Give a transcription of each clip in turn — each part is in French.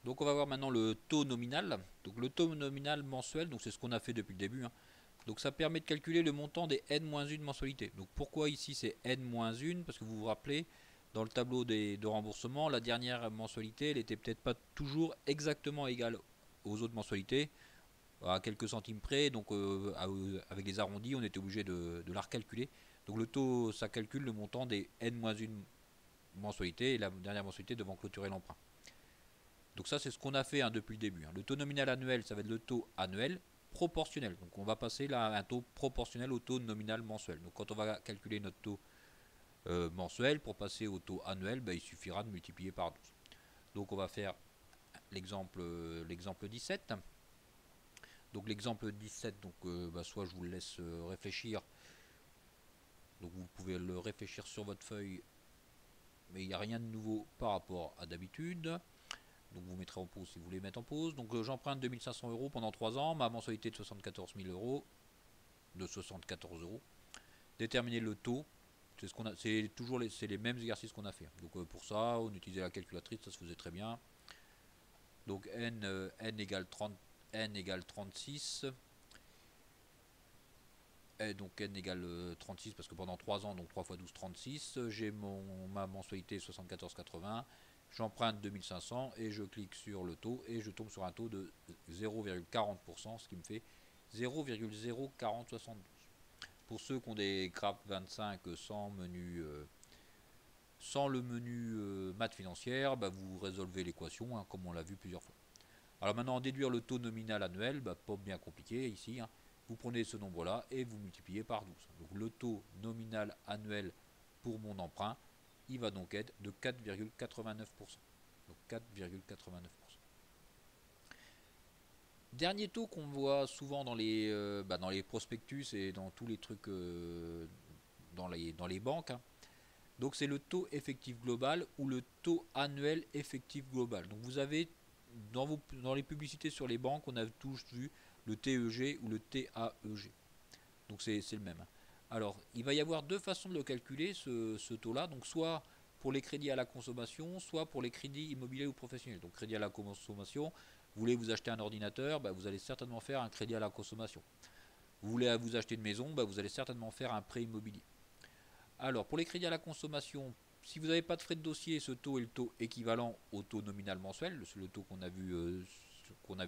Donc on va voir maintenant le taux nominal. Donc le taux nominal mensuel, donc c'est ce qu'on a fait depuis le début, hein. Donc ça permet de calculer le montant des N-1 mensualités. Donc pourquoi ici c'est N-1? Parce que vous vous rappelez, dans le tableau de remboursement, la dernière mensualité, elle n'était peut-être pas toujours exactement égale aux autres mensualités, à quelques centimes près. Donc avec les arrondis, on était obligé de la recalculer. Donc le taux, ça calcule le montant des N-1 mensualités et la dernière mensualité devant clôturer l'emprunt. Donc ça c'est ce qu'on a fait, hein, depuis le début, hein. Le taux nominal annuel, ça va être le taux annuel proportionnel. Donc on va passer là à un taux proportionnel au taux nominal mensuel. Donc quand on va calculer notre taux mensuel, pour passer au taux annuel, il suffira de multiplier par 12. Donc on va faire l'exemple 17. Donc l'exemple 17, donc, soit je vous le laisse réfléchir. Donc vous pouvez le réfléchir sur votre feuille, mais il n'y a rien de nouveau par rapport à d'habitude. Donc vous mettrez en pause si vous voulez mettre en pause. Donc j'emprunte 2500 euros pendant 3 ans, ma mensualité de 74 000 euros, de 74 euros. Déterminer le taux, c'est toujours les mêmes exercices qu'on a fait. Donc pour ça, on utilisait la calculatrice, ça se faisait très bien. Donc n égale 30, n égale 36. Et donc n égale 36 parce que pendant 3 ans, donc 3 fois 12, 36. J'ai ma mensualité 74,80. J'emprunte 2500 et je clique sur le taux et je tombe sur un taux de 0,40%, ce qui me fait 0,04072. Pour ceux qui ont des CRAP 25 sans le menu maths financière, vous résolvez l'équation, hein, comme on l'a vu plusieurs fois. Alors maintenant, déduire le taux nominal annuel, pas bien compliqué ici, hein. Vous prenez ce nombre-là et vous multipliez par 12. Donc le taux nominal annuel pour mon emprunt, il va donc être de 4,89%. Donc 4,89%. Dernier taux qu'on voit souvent dans les prospectus et dans tous les trucs dans les banques, hein. Donc c'est le taux effectif global ou le taux annuel effectif global. Donc vous avez dans les publicités sur les banques, on a tous vu le TEG ou le TAEG. Donc c'est le même, hein. Alors il va y avoir deux façons de le calculer, ce taux-là. Donc soit pour les crédits à la consommation, soit pour les crédits immobiliers ou professionnels. Donc crédit à la consommation, vous voulez vous acheter un ordinateur, vous allez certainement faire un crédit à la consommation. Vous voulez vous acheter une maison, vous allez certainement faire un prêt immobilier. Alors, pour les crédits à la consommation, si vous n'avez pas de frais de dossier, ce taux est le taux équivalent au taux nominal mensuel, le taux qu'on a vu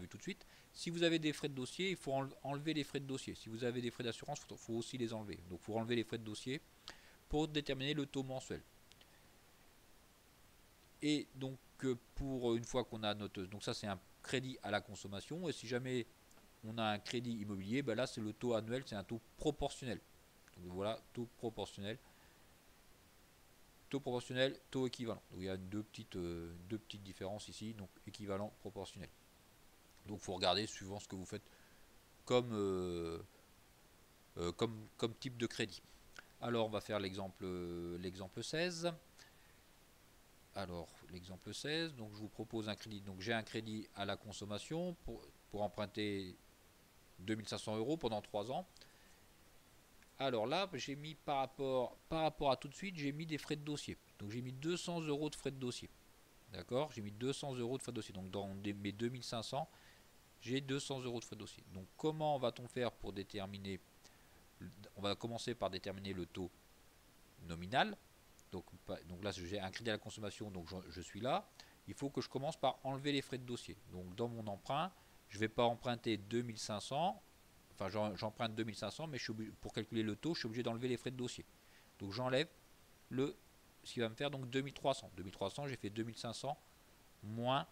tout de suite. Si vous avez des frais de dossier, il faut enlever les frais de dossier. Si vous avez des frais d'assurance, il faut aussi les enlever. Donc, il faut enlever les frais de dossier pour déterminer le taux mensuel. Et donc, pour une fois qu'on a notre... Donc ça, c'est un crédit à la consommation. Et si jamais on a un crédit immobilier, là, c'est le taux annuel, c'est un taux proportionnel. Donc voilà, taux proportionnel. Taux proportionnel, taux équivalent. Donc il y a deux petites différences ici, donc équivalent, proportionnel. Donc il faut regarder suivant ce que vous faites comme, comme type de crédit. Alors on va faire l'exemple 16. Alors l'exemple 16, donc je vous propose un crédit. Donc j'ai un crédit à la consommation pour emprunter 2500 euros pendant 3 ans. Alors là, j'ai mis par rapport à tout de suite, j'ai mis des frais de dossier. Donc j'ai mis 200 euros de frais de dossier. D'accord, j'ai mis 200 euros de frais de dossier. Donc dans mes 2500, j'ai 200 euros de frais de dossier. Donc comment va-t-on faire pour déterminer? On va commencer par déterminer le taux nominal. Donc là, j'ai un crédit à la consommation, donc je suis là. Il faut que je commence par enlever les frais de dossier. Donc dans mon emprunt, je ne vais pas emprunter 2500. Enfin, j'emprunte 2500, mais pour calculer le taux, je suis obligé d'enlever les frais de dossier. Donc j'enlève ce qui va me faire donc 2300. 2300, j'ai fait 2500 moins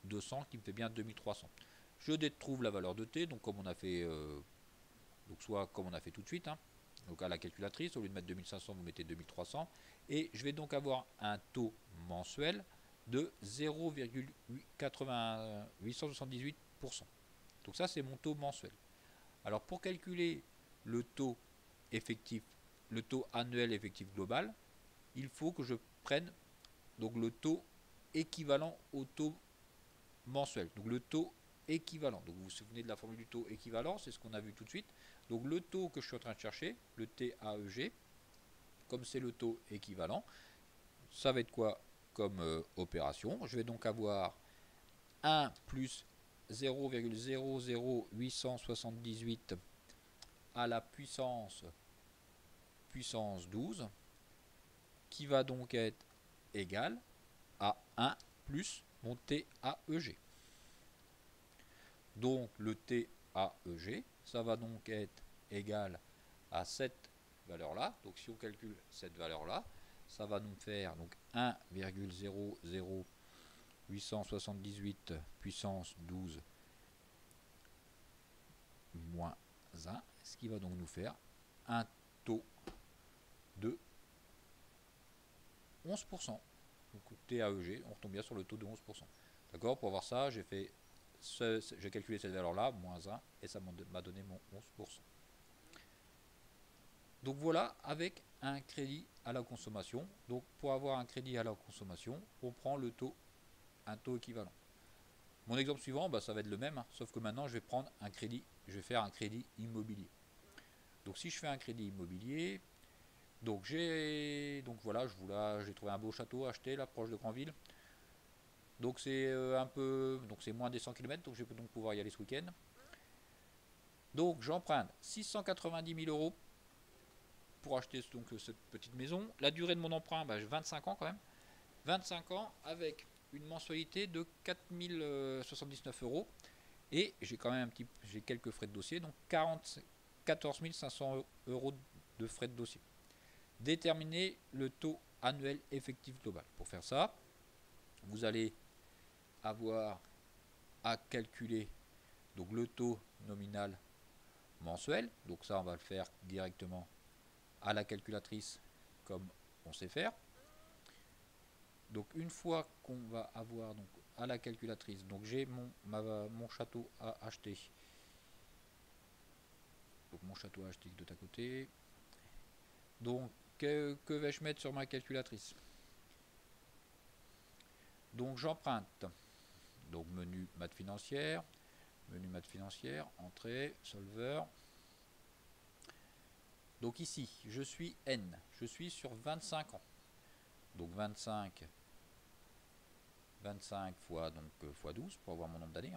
200 qui me fait bien 2300. Je trouve la valeur de t, donc comme on a fait, soit comme on a fait tout de suite, hein. Donc à la calculatrice, au lieu de mettre 2500, vous mettez 2300. Et je vais donc avoir un taux mensuel de 0,878%. Donc ça, c'est mon taux mensuel. Alors pour calculer le taux effectif, le taux annuel effectif global, il faut que je prenne donc le taux équivalent au taux mensuel. Donc le taux équivalent. Donc vous vous souvenez de la formule du taux équivalent, c'est ce qu'on a vu tout de suite. Donc le taux que je suis en train de chercher, le TAEG, comme c'est le taux équivalent, ça va être quoi comme opération? Je vais donc avoir 1 plus 0,00878 à la puissance 12 qui va donc être égal à 1 plus mon TAEG. Donc le TAEG, ça va donc être égal à cette valeur-là. Donc si on calcule cette valeur-là, ça va nous faire donc 1,00878 puissance 12 moins 1, ce qui va donc nous faire un taux de 11%. Donc TAEG, on retombe bien sur le taux de 11%. D'accord, pour voir ça, j'ai calculé cette valeur-là, moins 1, et ça m'a donné mon 11%. Donc voilà, avec un crédit à la consommation. Donc pour avoir un crédit à la consommation, on prend un taux équivalent. Mon exemple suivant, ça va être le même, sauf que maintenant je vais prendre un crédit, je vais faire un crédit immobilier. Donc si je fais un crédit immobilier, donc voilà, j'ai trouvé un beau château à acheter là, proche de Granville. Donc c'est c'est moins des 100 km, donc je vais donc pouvoir y aller ce week-end. Donc j'emprunte 690 000 euros pour acheter donc cette petite maison. La durée de mon emprunt, 25 ans quand même. 25 ans avec une mensualité de 4079 euros. Et j'ai quand même j'ai quelques frais de dossier, donc 14 500 euros de frais de dossier. Déterminer le taux annuel effectif global. Pour faire ça, vous allez avoir à calculer donc le taux nominal mensuel. Donc ça, on va le faire directement à la calculatrice comme on sait faire. Donc une fois qu'on va avoir donc à la calculatrice, donc j'ai mon château à acheter. Donc mon château à acheter de à côté. Donc que vais-je mettre sur ma calculatrice? Donc j'emprunte. Donc menu maths financière, entrée, solveur. Donc ici, je suis N, je suis sur 25 ans. Donc 25 fois, fois 12 pour avoir mon nombre d'années.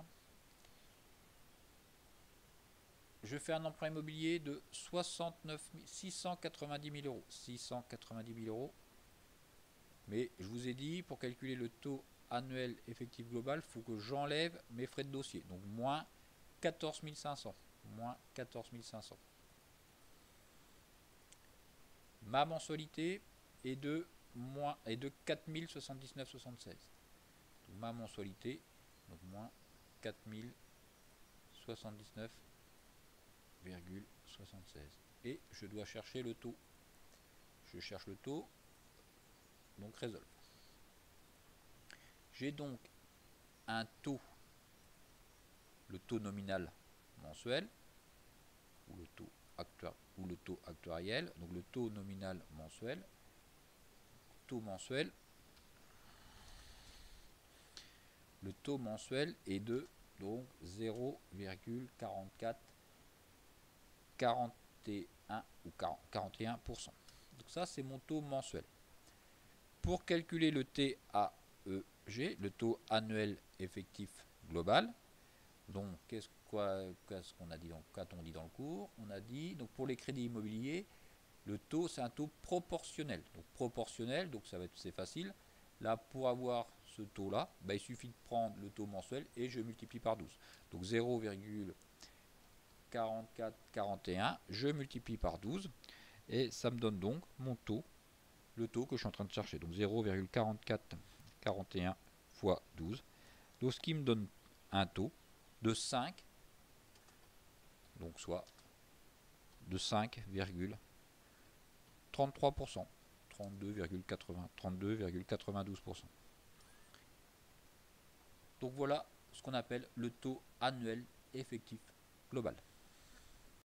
Je fais un emprunt immobilier de 690 000 euros. 690 000 euros. Mais je vous ai dit, pour calculer le taux annuel effectif global, il faut que j'enlève mes frais de dossier. Donc moins 14 500. Moins 14 500. Ma mensualité est de 4 079,76. Ma mensualité, donc moins 4 079,76. Et je dois chercher le taux. Je cherche le taux, donc résolve. J'ai donc un taux, le taux nominal mensuel, ou le taux actuariel, donc le taux nominal mensuel, le taux mensuel est de donc 0,41 ou 41%. Donc ça c'est mon taux mensuel. Pour calculer le TAEG, le taux annuel effectif global, donc qu'est-ce qu'on a dit, qu'a-t-on dit dans le cours? On a dit donc pour les crédits immobiliers, le taux c'est un taux proportionnel. Donc proportionnel, donc c'est facile. Là pour avoir ce taux là, il suffit de prendre le taux mensuel et je multiplie par 12. Donc 0,4441, je multiplie par 12 et ça me donne donc mon taux, le taux que je suis en train de chercher. Donc 0,4441 fois 12. Donc ce qui me donne un taux de 5, donc soit de 5,33%, 32,92%. Donc voilà ce qu'on appelle le taux annuel effectif global.